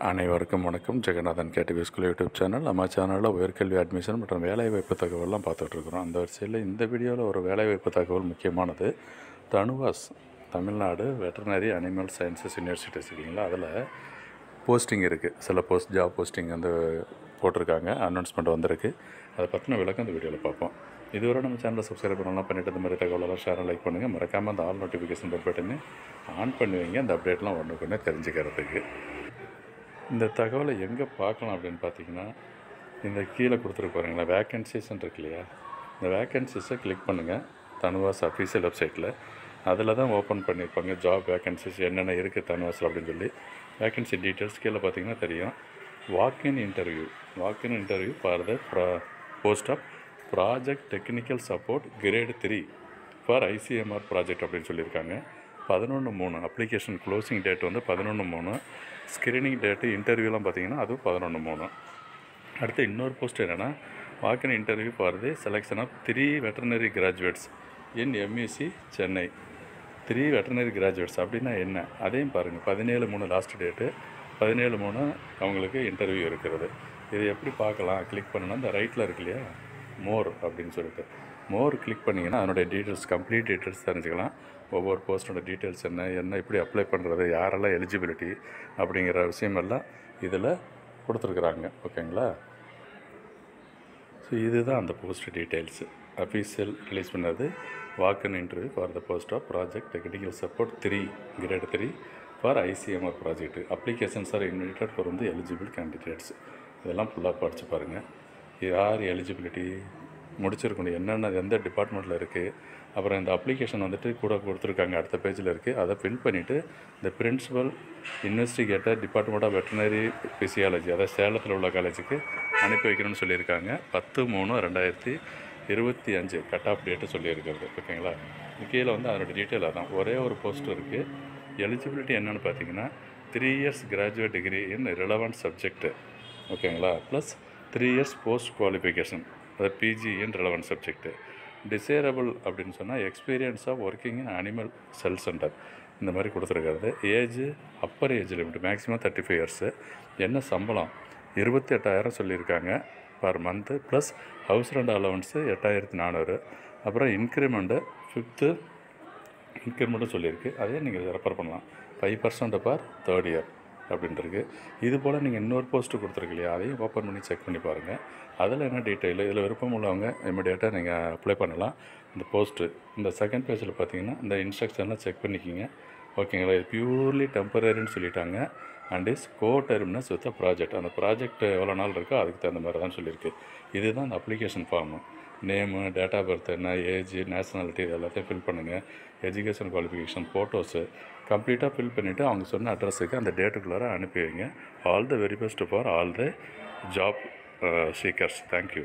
அனைவருக்கும் வணக்கம். Jagannathan KTV school YouTube channel. நம்ம சேனலில் உயர்கல்வி அட்மிஷன் மற்றும் வேலைவாய்ப்பு தகவல்லாம் பார்த்துட்ருக்குறோம். அந்த வரிசையில் இந்த வீடியோவில் ஒரு வேலைவாய்ப்பு தகவல் முக்கியமானது. TANUVAS Tamil Nadu veterinary animal sciences universities இல்லைங்களா, அதில் போஸ்டிங் இருக்குது. சில ஜாப் போஸ்டிங் வந்து போட்டிருக்காங்க, அனௌன்ஸ்மெண்ட் வந்திருக்கு. அதை பற்றின விளக்கம் இந்த வீடியோவில் பார்ப்போம். இதுவரை நம்ம சேனலை சப்ஸ்கிரைப் பண்ணலாம் பண்ணிவிட்டு இந்த மாதிரி தகவலெல்லாம் ஷேர் லைக் பண்ணுங்கள். மறக்காமல் அந்த ஆல் நோட்டிஃபிகேஷன் பெல் பட்டனை ஆன் பண்ணி வைங்க, அந்த அப்டேட்லாம் ஒன்றுக்கு தெரிஞ்சுக்கிறதுக்கு. இந்த தகவலை எங்கே பார்க்கலாம் அப்படின்னு பார்த்தீங்கன்னா, இந்த கீழே கொடுத்துருக்கு பாருங்களா, வேக்கன்சிஸ்ன்னு இருக்கு இல்லையா, இந்த வேக்கன்சிஸை கிளிக் பண்ணுங்கள். தனுவாஸ் அஃபீஷியல் வெப்சைட்டில் அதில் தான் ஓப்பன் பண்ணியிருப்பாங்க. ஜாப் வேக்கன்சிஸ் என்னென்ன இருக்குது தனுவாஸில் அப்படின்னு சொல்லி வேக்கன்சி டீட்டெயில்ஸ் கீழே பார்த்தீங்கன்னா தெரியும். Walk in interview for the post of project technical support grade 3 for ICMR project அப்படின்னு சொல்லியிருக்காங்க. 11/3 அப்ளிகேஷன் க்ளோசிங் டேட் வந்து 11/3. ஸ்க்ரீனிங் டேட்டு இன்டர்வியூலாம் பார்த்திங்கன்னா அதுவும் 11/3. அடுத்து இன்னொரு போஸ்ட் என்னென்னா, walk in interview for the selection of 3 veterinary graduates in MEC Chennai. 3 veterinary graduates அப்படின்னா என்ன, அதையும் பாருங்கள். 17/3 லாஸ்ட் டேட்டு, 17/3 அவங்களுக்கு இன்டர்வியூ இருக்கிறது. இது எப்படி பார்க்கலாம், கிளிக் பண்ணணும்னா இந்த ரைட்டில் இருக்கு இல்லையா, மோர் அப்படின்னு சொல்லிட்டு மோர் கிளிக் பண்ணிங்கன்னா அதனுடைய டீட்டெயில்ஸ், கம்ப்ளீட் டீட்டெயில்ஸ் தெரிஞ்சுக்கலாம். ஒவ்வொரு போஸ்ட்டோட டீட்டெயில்ஸ் என்ன எப்படி அப்ளை பண்ணுறது, யாரெல்லாம் எலிஜிபிலிட்டி அப்படிங்கிற விஷயமெல்லாம் இதில் கொடுத்துருக்குறாங்க. ஓகேங்களா. ஸோ இதுதான் அந்த போஸ்ட் டீட்டெயில்ஸு. அஃபீஷியல் ரிலீஸ் பண்ணது walk in interview for the post of project technical support 3 grade 3 for ICMR project. Applications are invited for வந்து எலிஜிபிள் கேண்டிடேட்ஸ். இதெல்லாம் ஃபுல்லாக படித்து பாருங்கள். யார் எலிஜிபிலிட்டி முடிச்சிருக்கணும், என்னென்ன எந்த டிபார்ட்மெண்ட்டில் இருக்குது, அப்புறம் இந்த அப்ளிகேஷன் வந்துட்டு கூட கொடுத்துருக்காங்க, அடுத்த பேஜில் இருக்குது. அதை ஃபில் பண்ணிவிட்டு இந்த principal investigator department of veterinary physiology, அதாவது சேலத்தில் உள்ள காலேஜுக்கு அனுப்பி வைக்கணும்னு சொல்லியிருக்காங்க. 10/3/2025 கட் ஆஃப் டேட்டு சொல்லியிருக்கிறது. ஓகேங்களா. கீழே வந்து அதோட டீட்டெயில் அதான். ஒரே ஒரு போஸ்ட் இருக்குது. எலிஜிபிலிட்டி என்னென்னு பார்த்தீங்கன்னா 3 years graduate degree in relevant subject. ஓகேங்களா. ப்ளஸ் 3 years போஸ்ட் குவாலிஃபிகேஷன், அதாவது PG in relevant subject. Desirable அப்படின்னு சொன்னால் experience of working in animal cell centre, இந்த மாதிரி கொடுத்துருக்காரு. Age upper age limit maximum 35 years. என்ன சம்பளம் 28,000 சொல்லியிருக்காங்க per month. Plus house rent allowance 8,400. அப்புறம் இன்க்ரிமெண்ட்டு 5th இன்க்ரிமெண்ட்டும் சொல்லியிருக்கு. அதே நீங்கள் ரெஃபர் பண்ணலாம். 5% பர் 3rd year அப்படின்ட்டுருக்கு. இது போல் நீங்கள் இன்னொரு போஸ்ட்டு கொடுத்துருக்கு இல்லையா, அதையும் ஓப்பன் பண்ணி செக் பண்ணி பாருங்கள். அதில் என்ன டீட்டெயில், இதில் விருப்பம் உள்ளவங்க இமிடியேட்டாக நீங்கள் அப்ளை பண்ணலாம். இந்த போஸ்ட்டு இந்த செகண்ட் பேஜில் பார்த்தீங்கன்னா இந்த இன்ஸ்ட்ரக்ஷன்லாம் செக் பண்ணிக்கிங்க. ஓகேங்களா. இது பியூர்லி டெம்பரரின்னு சொல்லிட்டாங்க. And is coterminous with project. அந்த ப்ராஜெக்ட் எவ்வளோ நாள் இருக்கோ அதுக்கு தகுந்த மாதிரி தான் சொல்லியிருக்கு. இதுதான் அந்த application form. Name, date of birth என்ன, ஏஜ், நேஷனாலிட்டி, இது எல்லாத்தையும் ஃபில் பண்ணுங்கள். எஜுகேஷன் குவாலிஃபிகேஷன், ஃபோட்டோஸு கம்ப்ளீட்டாக ஃபில் பண்ணிவிட்டு அவங்க சொன்ன அட்ரஸுக்கு அந்த டேட்டுக்குள்ளார அனுப்பி வைங்க. All the very best for all the job seekers. Thank you.